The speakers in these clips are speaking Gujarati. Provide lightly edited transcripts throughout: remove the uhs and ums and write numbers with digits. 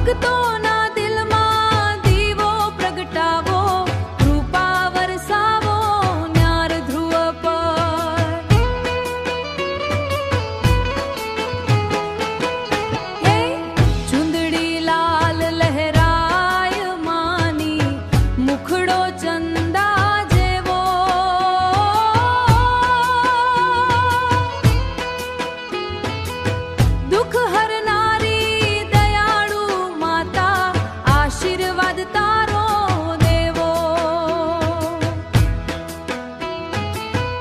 ભક્તોના દિલમાં દીવો પ્રગટાવો, કૃપા વરસાવો ન્યાર ધ્રુવ પર. હે ચુંદડી લાલ લહેરાય માની, મુખડો ચંદા જેવો, દુઃખ હરનારી દયાળુ માતા, આશીર્વાદ તારો દેવો.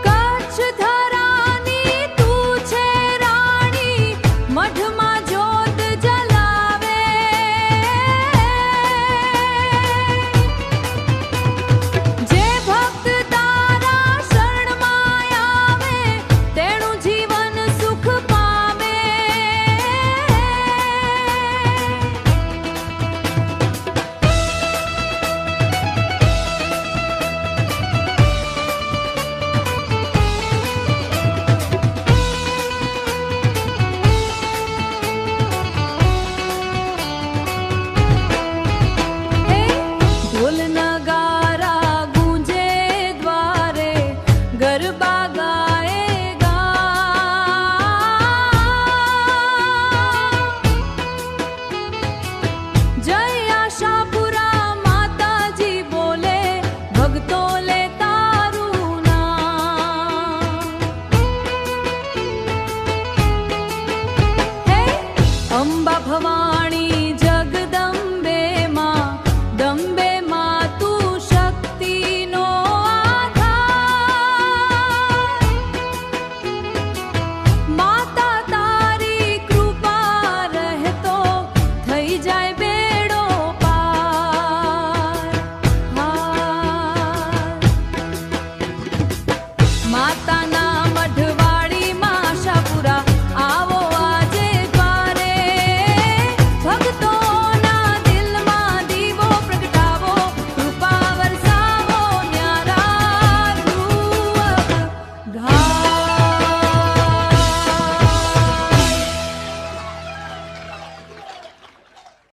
કચ્છ ધરાની તું છે રાણી, મઢમાં જ્યોત જલાવે. જે ભક્ત તારા શરણમાં આવે, તેનું જીવન સુખ પામે. હે ઢોલ નગારા ગૂંજે દ્વારે, ગરબા ગાએગા. જય આશાપુરા માતાજી બોલે, ભક્તો લે તારું નામ. હે અંબા